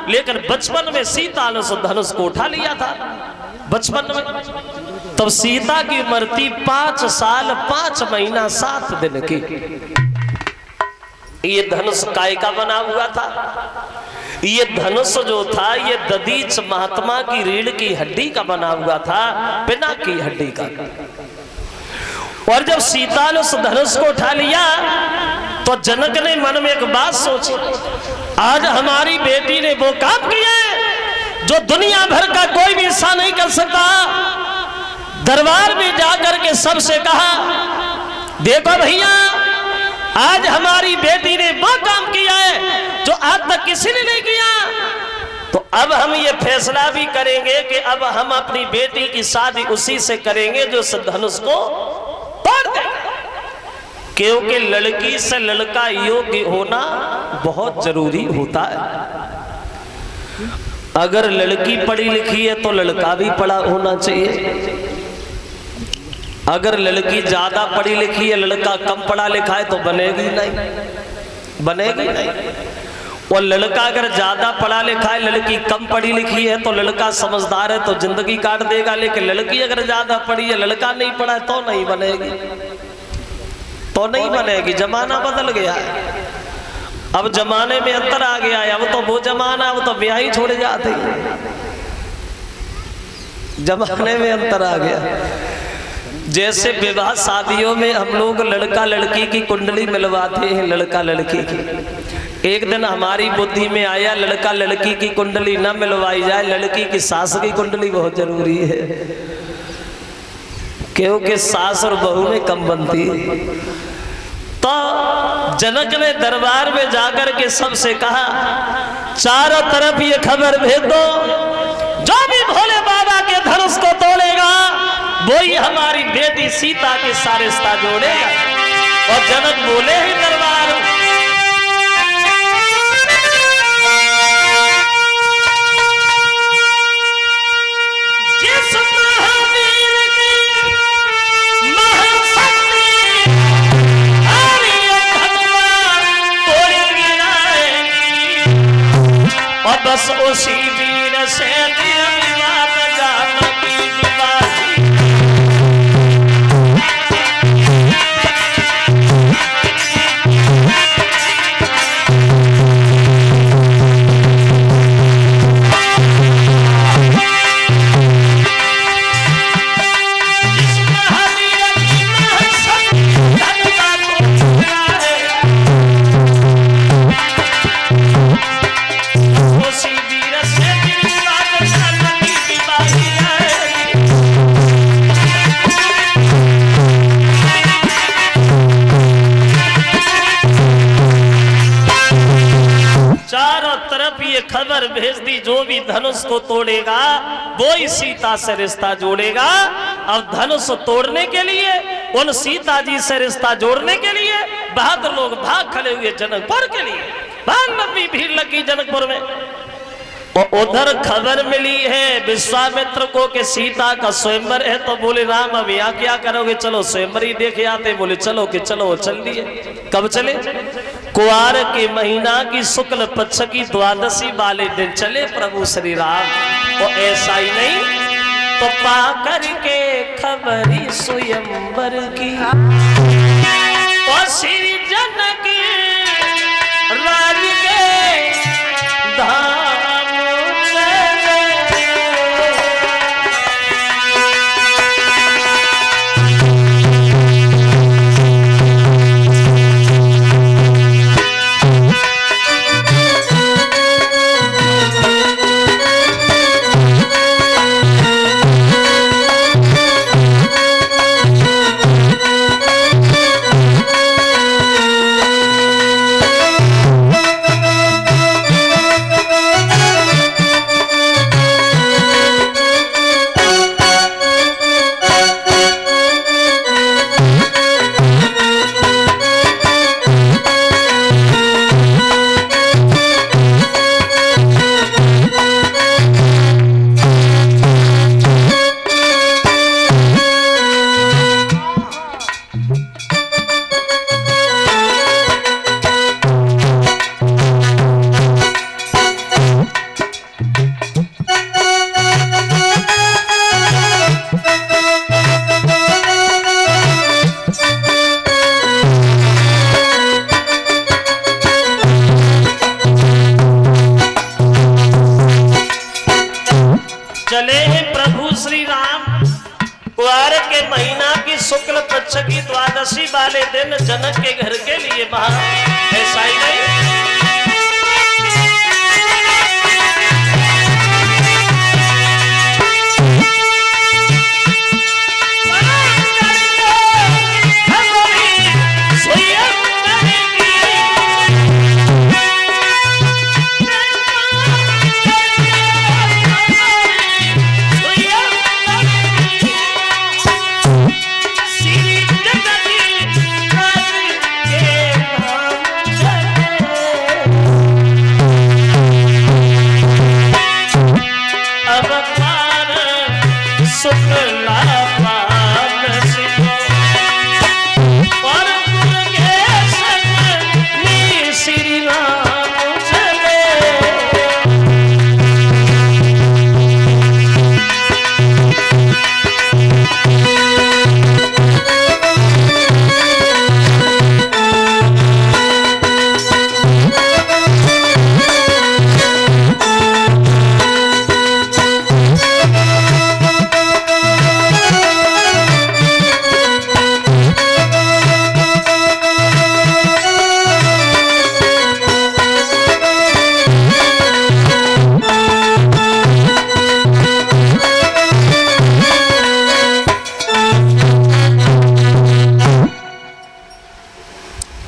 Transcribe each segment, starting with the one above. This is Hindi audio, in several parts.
लेकिन बचपन में सीता ने उस धनुष को उठा लिया था बचपन में। तब सीता की उम्र थी 5 साल 5 महीना 7 दिन की। ये धनुष काय का बना हुआ था? ये धनुष जो था ये दधीच महात्मा की रीढ़ की हड्डी का बना हुआ था, पिना की हड्डी का। और जब सीता ने उस धनुष को उठा लिया तो जनक ने मन में एक बात सोची, आज हमारी बेटी ने वो काम किया जो दुनिया भर का कोई भी ऐसा नहीं कर सकता। दरबार में जाकर के सबसे कहा, देखो भैया, आज हमारी बेटी ने वो काम किया है जो आज तक किसी ने नहीं किया। तो अब हम ये फैसला भी करेंगे कि अब हम अपनी बेटी की शादी उसी से करेंगे जो इस धनुष को तोड़ देंगे, क्योंकि लड़की से लड़का योग्य होना बहुत जरूरी होता है। अगर लड़की पढ़ी लिखी है तो लड़का भी पढ़ा होना चाहिए। अगर लड़की ज्यादा पढ़ी लिखी है लड़का कम पढ़ा लिखा है तो बनेगी नहीं, बनेगी नहीं। और लड़का अगर ज्यादा पढ़ा लिखा है लड़की कम पढ़ी लिखी है तो लड़का समझदार है तो जिंदगी काट देगा। लेकिन लड़की अगर ज्यादा पढ़ी है लड़का नहीं पढ़ा है तो नहीं बनेगी, तो नहीं बनेगी। जमाना बदल गया है, अब जमाने में अंतर आ गया है। अब तो वो जमाना, अब तो ब्याह ही छोड़ जाते हैं, जमाने में अंतर आ गया। जैसे विवाह शादियों में हम लोग लड़का लड़की की कुंडली मिलवाते हैं, लड़का लड़की की। एक दिन हमारी बुद्धि में आया लड़का लड़की की कुंडली न मिलवाई जाए, लड़की की सास की कुंडली बहुत जरूरी है, क्योंकि सास और बहू में कम बनती है। तो जनक ने दरबार में जाकर के सबसे कहा, चारों तरफ ये खबर भेज दो, जो भी भोले बाबा के धनुष को तोड़ेगा वही हमारी बेटी सीता के सारे रिश्ता जोड़ेगा। और जनक बोले ही दरबार, जिस महावीर की महाशक्ति तोड़ गिराएगी, और बस उसी वीर से विवाद जानकी दिवाली। खबर भेज दी, जो भी धनुष को तोड़ेगा वो ही सीता से रिश्ता जोड़ेगा। अब धनुष तोड़ने के लिए, उन सीता जी से रिश्ता जोड़ने के लिए बहादुर लोग भाग खड़े हुए जनकपुर के लिए। भाग लंबी भीड़ लगी जनकपुर में। और उधर खबर मिली है विश्वामित्र को कि सीता का स्वयंवर है। तो बोले राम अब यहाँ क्या करोगे, चलो स्वयंवर ही देखे आते। बोले चलो कि चलो, चल दिए। कब चले? कुआर के महीना की शुक्ल पक्ष की द्वादशी वाले दिन चले प्रभु श्री राम। और ऐसा ही नहीं तो पा करके खबरी स्वयंवर की, और श्री जनक राज के धाम पक्ष की द्वादशी वाले दिन जनक के घर के लिए ऐसा ही नहीं।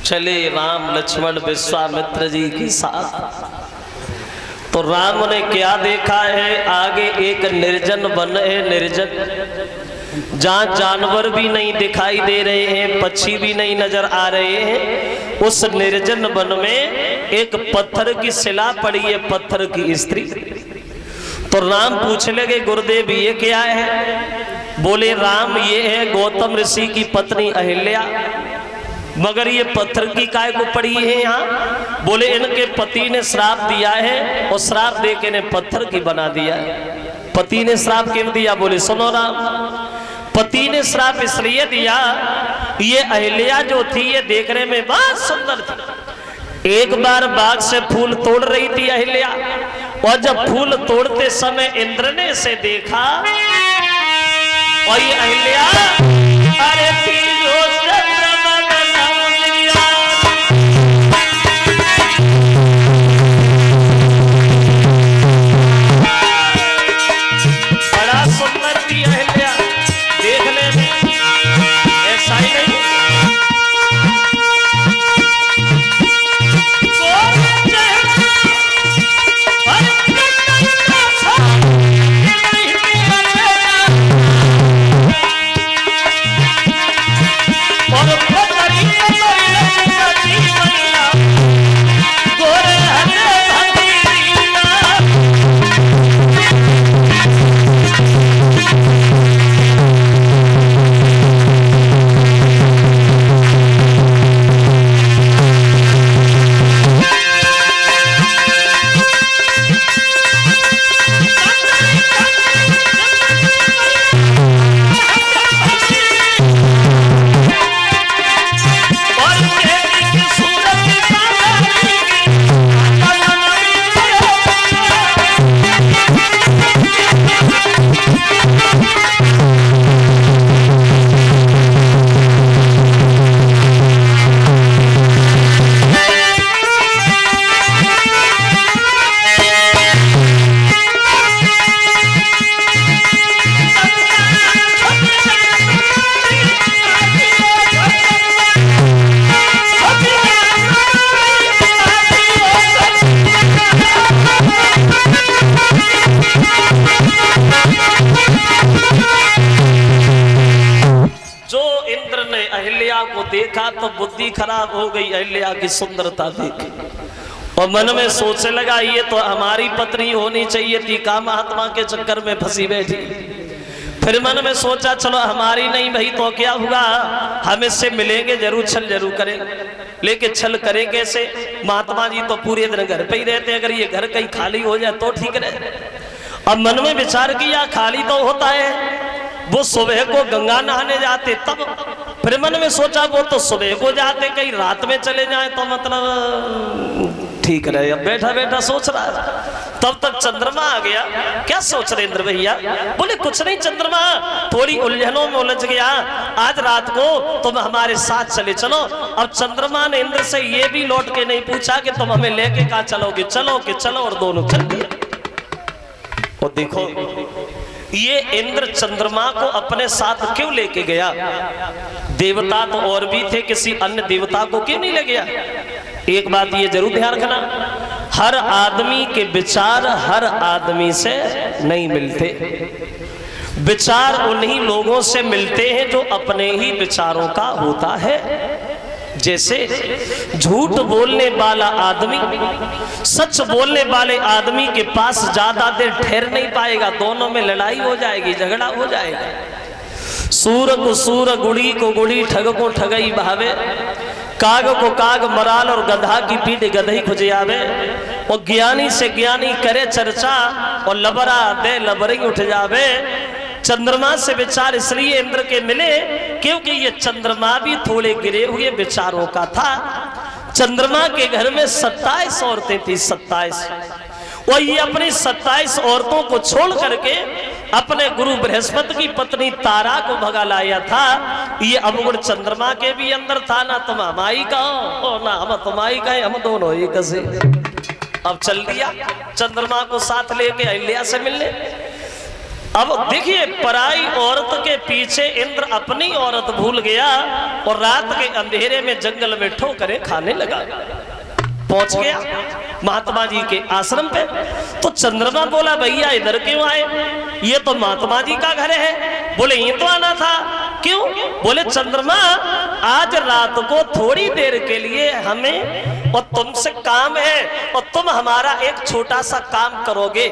चले राम लक्ष्मण विश्वामित्र जी के साथ। तो राम ने क्या देखा है, आगे एक निर्जन वन है, निर्जन, जहाँ जानवर भी नहीं दिखाई दे रहे हैं, पक्षी भी नहीं नजर आ रहे हैं। उस निर्जन वन में एक पत्थर की शिला पड़ी है, पत्थर की स्त्री। तो राम पूछने लगे गुरुदेव ये क्या है? बोले राम ये है गौतम ऋषि की पत्नी अहिल्या। मगर ये पत्थर की काय को पड़ी है यहाँ? बोले इनके पति ने श्राप दिया है और श्राप दे के इन्हें पत्थर की बना दिया है। पति ने श्राप क्यों दिया? बोले सुनो राम, पति ने श्राप इसलिए दिया, ये अहिल्या जो थी ये देखने में बहुत सुंदर थी। एक बार बाग से फूल तोड़ रही थी अहिल्या, और जब फूल तोड़ते समय इंद्र ने इसे देखा और ये अहिल्या अरे को देखा तो बुद्धि खराब हो गई, अहिल्या की सुंदरता देखी और मन में सोचने लगा ये तो हमारी पत्नी होनी चाहिए थी, का महात्मा के चक्कर में फंसी बैठी। फिर मन में सोचा चलो हमारी नहीं भाई तो क्या हुआ, हम इससे मिलेंगे जरूर, छल जरूर करेंगे। लेकिन छल करें कैसे? महात्मा जी तो पूरे दिन घर पे ही रहते, अगर ये घर कहीं खाली हो जाए तो ठीक रहे। अब मन में विचार किया खाली तो होता है, वो सुबह को गंगा नहाने जाते तब। फिर मन में सोचा वो तो सुबह को जाते, कहीं रात में चले जाए तो मतलब ठीक रहे। अब बैठा बैठा सोच रहा है, तब तक चंद्रमा आ गया। क्या सोच रहे इंद्र भैया? बोले कुछ नहीं चंद्रमा, थोड़ी उलझनों में उलझ गया, आज रात को तुम हमारे साथ चले चलो। अब चंद्रमा ने इंद्र से ये भी लौट के नहीं पूछा कि तुम हमें लेके कहाँ चलोगे, चलो कि चलो, और दोनों चल दिए। और देखो ये इंद्र चंद्रमा को अपने साथ क्यों लेके गया? देवता तो और भी थे, किसी अन्य देवता को क्यों नहीं ले गया? एक बात ये जरूर ध्यान रखना, हर आदमी के विचार हर आदमी से नहीं मिलते। विचार उन्हीं लोगों से मिलते हैं जो अपने ही विचारों का होता है। जैसे झूठ बोलने वाला आदमी सच बोलने वाले आदमी के पास ज्यादा देर ठहर नहीं पाएगा, दोनों में लड़ाई हो जाएगी, झगड़ा हो जाएगा। सूर को सूर, गुड़ी को गुड़ी, ठग को ठगई भावे, काग को काग मराल, और गधा की पीठ गधई खुजे आवे। और ज्ञानी से ज्ञानी करे चर्चा, और लबरा दे लबरी उठ जावे। चंद्रमा से विचार इसलिए इंद्र के मिले क्योंकि ये चंद्रमा भी थोड़े गिरे हुए विचारों का था। चंद्रमा के घर में 27 औरतें थी, 27, और ये अपनी 27 औरतों को छोड़ करके अपने गुरु बृहस्पति की पत्नी तारा को भगा लाया था। ये अवगुण चंद्रमा के भी अंदर था, ना तुम हमारी का हो ना हम तुम्हारी का, हम दोनों एक से। अब चल दिया चंद्रमा को साथ लेके अहिल्या से मिलने। अब देखिए पराई औरत के पीछे इंद्र अपनी औरत भूल गया और रात के अंधेरे में जंगल में ठोकरें खाने लगा। पहुंच गया महात्मा जी के आश्रम पे, तो चंद्रमा बोला भैया इधर क्यों आए? ये तो महात्मा जी का घर है। बोले ये तो आना था। क्यों? बोले चंद्रमा आज रात को थोड़ी देर के लिए हमें और तुमसे काम है, और तुम हमारा एक छोटा सा काम करोगे।